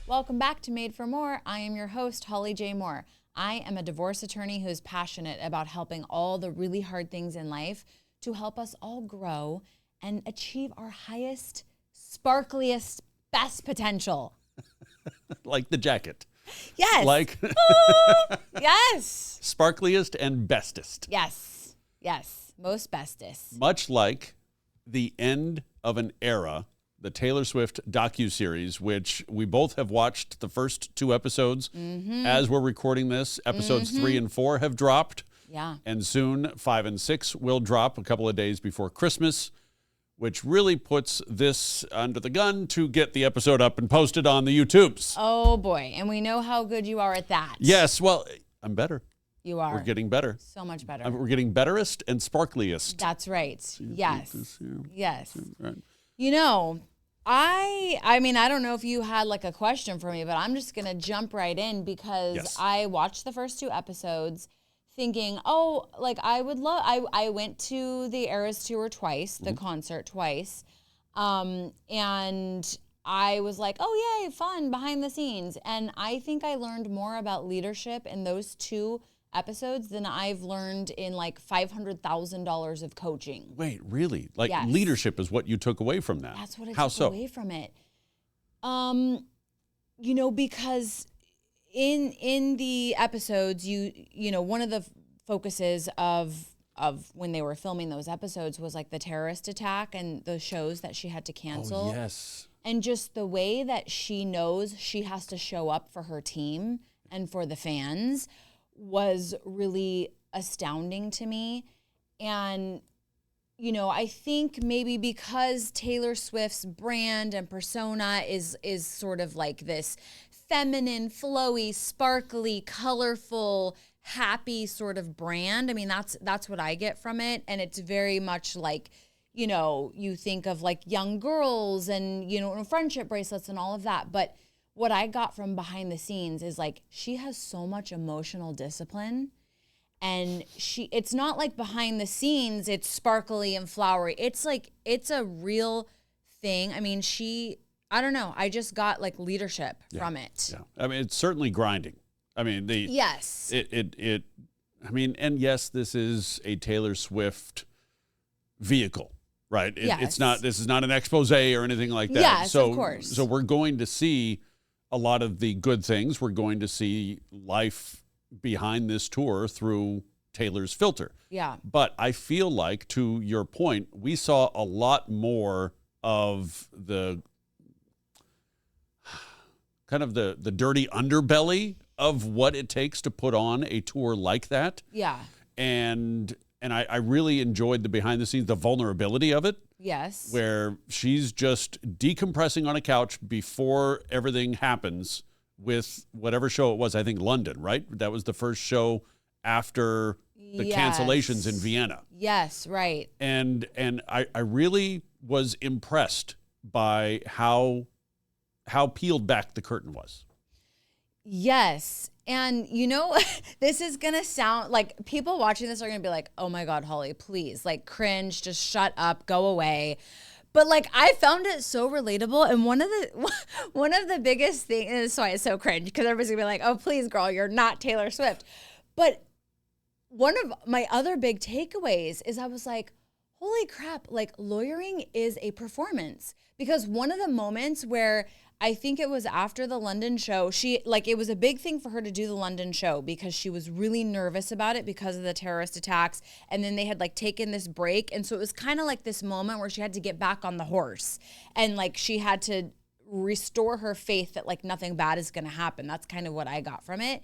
Welcome back to Made for More. I am your host, Holly J. Moore. I am a divorce attorney who is passionate about helping all the really hard things in life to help us all grow and achieve our highest, sparkliest, best potential. Like the jacket. Yes. Like yes. Sparkliest and bestest. Yes. Yes. Most bestest. Much like the end of an era, the Taylor Swift docuseries, which we both have watched the first 2 episodes. As we're recording this, episodes 3 and 4 have dropped. Yeah. And soon 5 and 6 will drop a couple of days before Christmas, which really puts this under the gun to get the episode up and posted on the YouTubes. Oh boy. And we know how good you are at that. Yes, well, I'm better. You are. We're getting better. So much better. We're getting betterest and sparkliest. That's right. Yes. Yes. Right. You know, I mean, I don't know if you had like a question for me, but I'm just going to jump right in because Yes. I watched the first 2 episodes thinking, oh, like I would love, I went to the Eras Tour twice, the concert twice. And I was like, oh yay, fun, behind the scenes. And I think I learned more about leadership in those 2 episodes than I've learned in like $500,000 of coaching. Wait, really? Like Yes. leadership is what you took away from that? That's what I How took so? away from it. You know, because in the episodes, you know, one of the focuses of when they were filming those episodes was like the terrorist attack and the shows that she had to cancel. Oh, yes. And just the way that she knows she has to show up for her team and for the fans was really astounding to me. And, you know, I think maybe because Taylor Swift's brand and persona is sort of like this feminine, flowy, sparkly, colorful, happy sort of brand. I mean, that's what I get from it. And it's very much like, you know, you think of like young girls and, you know, friendship bracelets and all of that. But what I got from behind the scenes is like, she has so much emotional discipline, and it's not like behind the scenes, it's sparkly and flowery. It's like, it's a real thing. I mean, I don't know. I just got like leadership from it. Yeah. I mean, it's certainly grinding. I mean, Yes. I mean, and yes, this is a Taylor Swift vehicle, right? Yes. This is not an expose or anything like that. Yes, so, of course. So we're going to see a lot of the good things. We're going to see life behind this tour through Taylor's filter. Yeah. But I feel like, to your point, we saw a lot more of the kind of the dirty underbelly of what it takes to put on a tour like that. Yeah. And I really enjoyed the behind the scenes, the vulnerability of it. Yes. Where she's just decompressing on a couch before everything happens with whatever show it was. I think London, right? That was the first show after the cancellations in Vienna. Yes, right. And I really was impressed by how peeled back the curtain was. Yes. And, you know, this is going to sound like people watching this are going to be like, oh my God, Holly, please, like cringe, just shut up, go away. But like, I found it so relatable. And one of the biggest things, and that's why it's so cringe, because everybody's going to be like, oh, please, girl, you're not Taylor Swift. But one of my other big takeaways is I was like, holy crap, like lawyering is a performance. Because one of the moments where I think it was after the London show, it was a big thing for her to do the London show because she was really nervous about it because of the terrorist attacks. And then they had like taken this break. And so it was kind of like this moment where she had to get back on the horse and like she had to restore her faith that like nothing bad is going to happen. That's kind of what I got from it.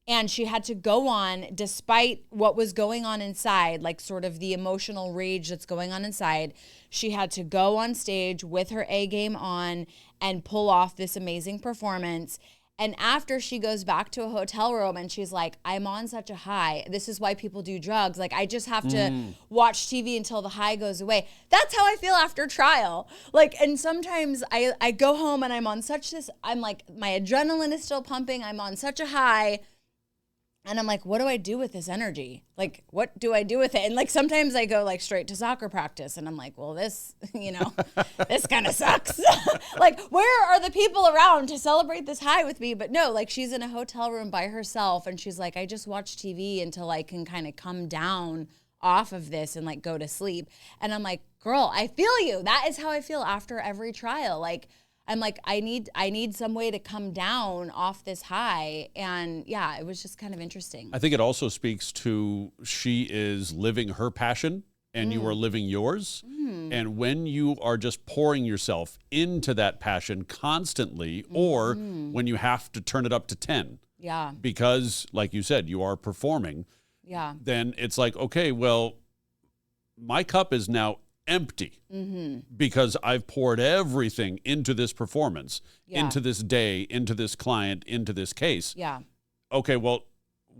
And she had to go on despite what was going on inside, like sort of the emotional rage that's going on inside. She had to go on stage with her A game on and pull off this amazing performance. And after she goes back to a hotel room and she's like, I'm on such a high. This is why people do drugs. Like, I just have to watch TV until the high goes away. That's how I feel after trial. Like, and sometimes I go home and I'm on I'm like, my adrenaline is still pumping. I'm on such a high. And I'm like, what do I do with this energy? Like, what do I do with it? And like, sometimes I go like straight to soccer practice and I'm like, well, this, this kind of sucks. Like, where are the people around to celebrate this high with me? But no, like she's in a hotel room by herself. And she's like, I just watch TV until I can kind of come down off of this and like go to sleep. And I'm like, girl, I feel you. That is how I feel after every trial. Like, I'm like, I need some way to come down off this high. And yeah, it was just kind of interesting. I think it also speaks to she is living her passion and you are living yours. And when you are just pouring yourself into that passion constantly, or when you have to turn it up to 10, because like you said, you are performing, then it's like, okay, well, my cup is now empty because I've poured everything into this performance, into this day, into this client, into this case. Okay, well,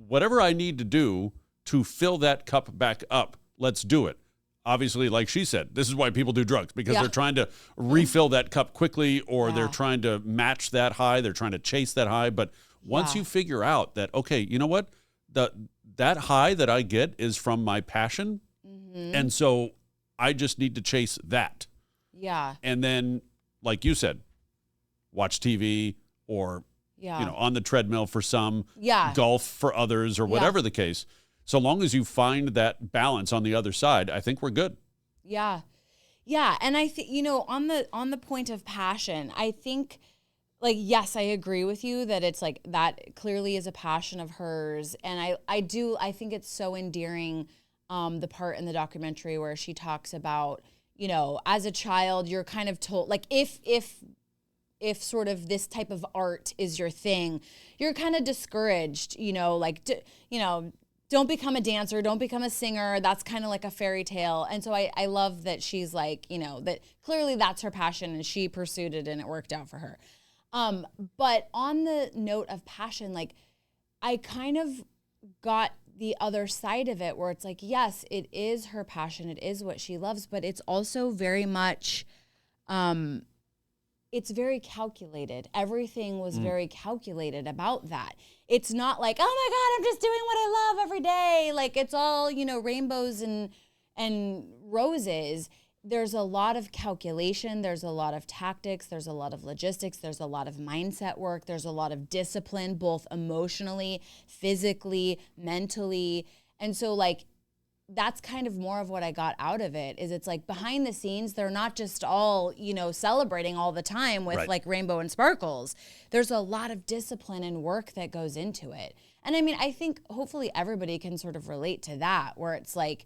whatever I need to do to fill that cup back up, let's do it. Obviously, like she said, this is why people do drugs, because they're trying to refill that cup quickly, or they're trying to match that high. They're trying to chase that high. But once you figure out that, okay, you know what? That high that I get is from my passion. And so I just need to chase that. And then, like you said, watch TV or, on the treadmill for some, golf for others, or whatever the case. So long as you find that balance on the other side, I think we're good. Yeah. And I think, on the point of passion, I think, like, yes, I agree with you that it's like that clearly is a passion of hers. And I think it's so endearing. The part in the documentary where she talks about, as a child, you're kind of told, like, if sort of this type of art is your thing, you're kind of discouraged, don't become a dancer, don't become a singer. That's kind of like a fairy tale. And so I love that she's like, that clearly that's her passion and she pursued it and it worked out for her. But on the note of passion, like, I kind of got the other side of it where it's like, yes, it is her passion. It is what she loves, but it's also very much, it's very calculated. Everything was very calculated about that. It's not like, oh my God, I'm just doing what I love every day. Like, it's all, rainbows and roses. There's a lot of calculation. There's a lot of tactics. There's a lot of logistics. There's a lot of mindset work. There's a lot of discipline, both emotionally, physically, mentally. And so, like, that's kind of more of what I got out of it, is it's like behind the scenes, they're not just all, celebrating all the time with like rainbow and sparkles. There's a lot of discipline and work that goes into it. And I mean, I think hopefully everybody can sort of relate to that, where it's like,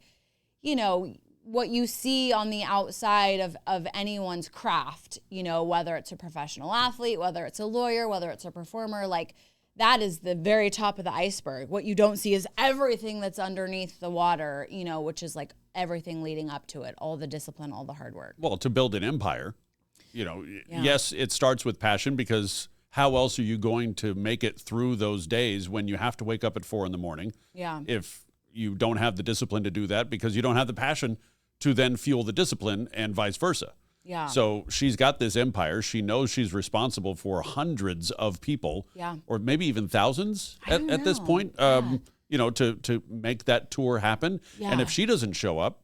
what you see on the outside of anyone's craft, whether it's a professional athlete, whether it's a lawyer, whether it's a performer, like, that is the very top of the iceberg. What you don't see is everything that's underneath the water, which is like everything leading up to it, all the discipline, all the hard work. Well, to build an empire, yes, it starts with passion, because how else are you going to make it through those days when you have to wake up at 4 a.m? If you don't have the discipline to do that, because you don't have the passion to then fuel the discipline, and vice versa. So she's got this empire. She knows she's responsible for hundreds of people, or maybe even thousands at this point, to make that tour happen. And if she doesn't show up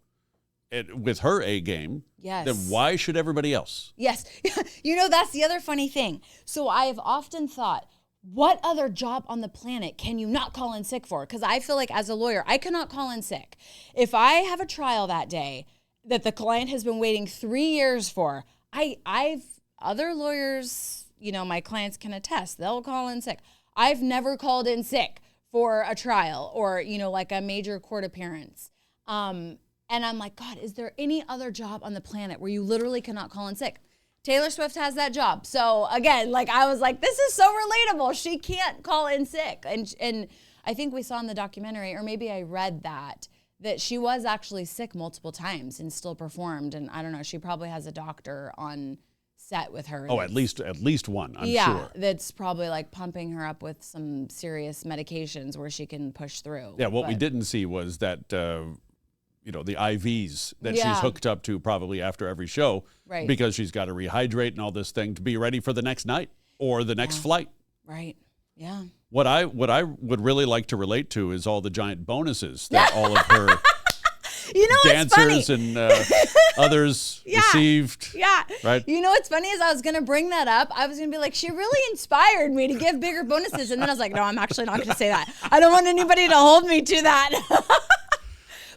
with her A game, then why should everybody else? Yes. That's the other funny thing. So I've often thought, what other job on the planet can you not call in sick for? Because I feel like as a lawyer, I cannot call in sick. If I have a trial that day that the client has been waiting 3 years for, I've other lawyers, my clients can attest, they'll call in sick. I've never called in sick for a trial or, like a major court appearance. And I'm like, God, is there any other job on the planet where you literally cannot call in sick? Taylor Swift has that job. So again, like, I was like, this is so relatable. She can't call in sick. And I think we saw in the documentary, or maybe I read that she was actually sick multiple times and still performed. And I don't know, she probably has a doctor on set with her. Oh, at least one, I'm sure. That's probably like pumping her up with some serious medications where she can push through. Yeah, what we didn't see was that, the IVs that she's hooked up to probably after every show, because she's got to rehydrate and all this thing to be ready for the next night or the next flight. Right. Yeah. What I would really like to relate to is all the giant bonuses that all of her dancers and others received. Yeah. Right. You know what's funny is I was going to bring that up. I was going to be like, she really inspired me to give bigger bonuses. And then I was like, no, I'm actually not going to say that. I don't want anybody to hold me to that.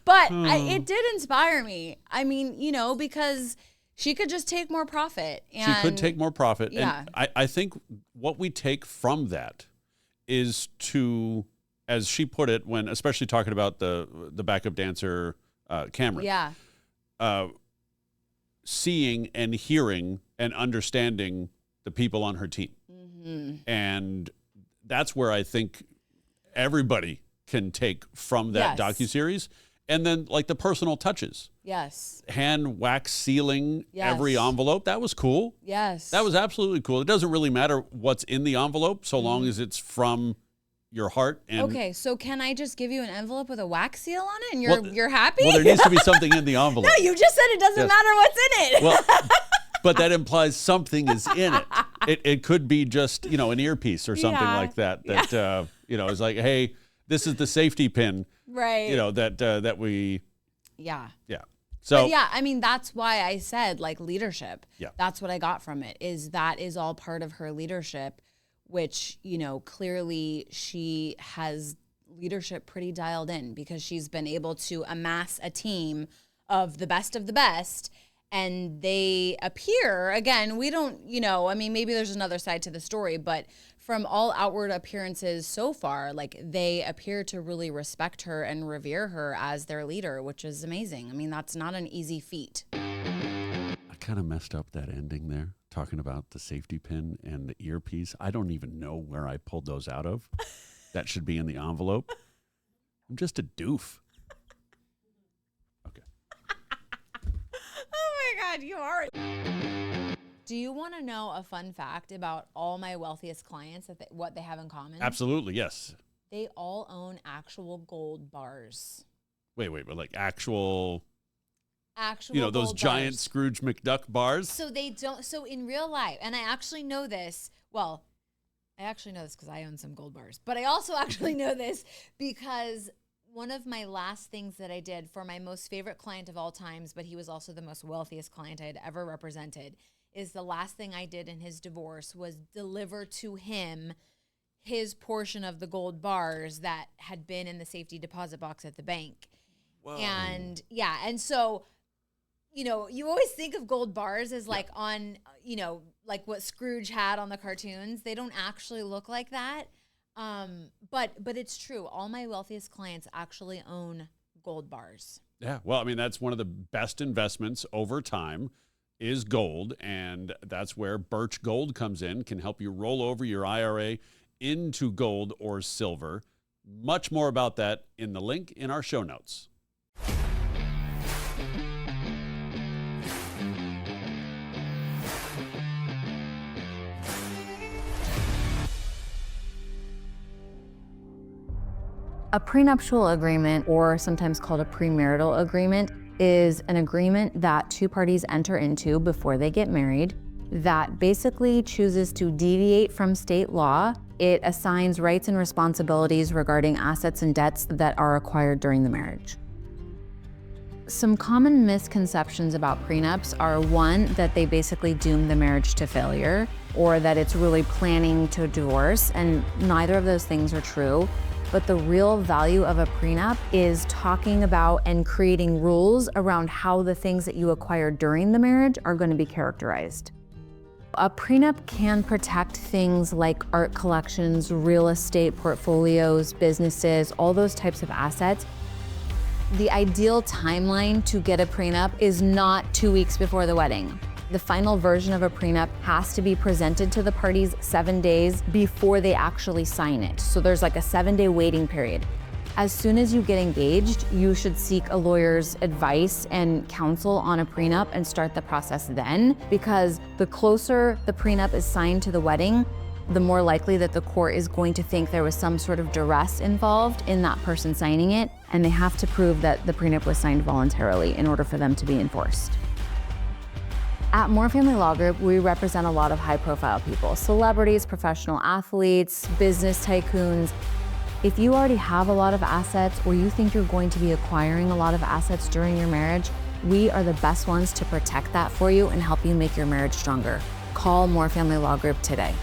But it did inspire me. I mean, because she could just take more profit. And she could take more profit. Yeah. And I think what we take from that is to, as she put it, when especially talking about the backup dancer Cameron. Yeah. Seeing and hearing and understanding the people on her team. Mm-hmm. And that's where I think everybody can take from that docuseries. And then like the personal touches. Yes. Hand wax sealing every envelope. That was cool. Yes. That was absolutely cool. It doesn't really matter what's in the envelope so long as it's from your heart. And okay, so can I just give you an envelope with a wax seal on it and you're happy? Well, there needs to be something in the envelope. No, you just said it doesn't matter what's in it. Well, but that implies something is in it. It could be just, an earpiece or something like that. That, is like, hey, this is the safety pin. Right. That we. Yeah. Yeah. So. But yeah, I mean, that's why I said like leadership. Yeah. That's what I got from it that is all part of her leadership, which, clearly she has leadership pretty dialed in because she's been able to amass a team of the best. And they appear, again, we don't, maybe there's another side to the story, but from all outward appearances so far, like they appear to really respect her and revere her as their leader, which is amazing. I mean, that's not an easy feat. I kind of messed up that ending there, talking about the safety pin and the earpiece. I don't even know where I pulled those out of. That should be in the envelope. I'm just a doof. Oh my God, you are. Do you want to know a fun fact about all my wealthiest clients, what they have in common? Absolutely, yes. They all own actual gold bars. Wait, but like actual those gold giant bars. Scrooge McDuck bars? So they don't, so in real life, and I actually know this, because I own some gold bars, but I also actually know this because one of my last things that I did for my most favorite client of all times, but he was also the most wealthiest client I had ever represented, is the last thing I did in his divorce was deliver to him his portion of the gold bars that had been in the safety deposit box at the bank. Whoa. And so, you always think of gold bars as like on, like what Scrooge had on the cartoons. They don't actually look like that. But it's true. All my wealthiest clients actually own gold bars. Yeah. Well, I mean, that's one of the best investments over time is gold. And that's where Birch Gold comes in, can help you roll over your IRA into gold or silver. Much more about that in the link in our show notes. A prenuptial agreement, or sometimes called a premarital agreement, is an agreement that two parties enter into before they get married that basically chooses to deviate from state law. It assigns rights and responsibilities regarding assets and debts that are acquired during the marriage. Some common misconceptions about prenups are, one, that they basically doom the marriage to failure, or that it's really planning to divorce, and neither of those things are true. But the real value of a prenup is talking about and creating rules around how the things that you acquire during the marriage are going to be characterized. A prenup can protect things like art collections, real estate portfolios, businesses, all those types of assets. The ideal timeline to get a prenup is not 2 weeks before the wedding. The final version of a prenup has to be presented to the parties 7 days before they actually sign it. So there's like a 7-day waiting period. As soon as you get engaged, you should seek a lawyer's advice and counsel on a prenup and start the process then, because the closer the prenup is signed to the wedding, the more likely that the court is going to think there was some sort of duress involved in that person signing it, and they have to prove that the prenup was signed voluntarily in order for them to be enforced. At Moore Family Law Group, we represent a lot of high-profile people, celebrities, professional athletes, business tycoons. If you already have a lot of assets or you think you're going to be acquiring a lot of assets during your marriage, we are the best ones to protect that for you and help you make your marriage stronger. Call Moore Family Law Group today.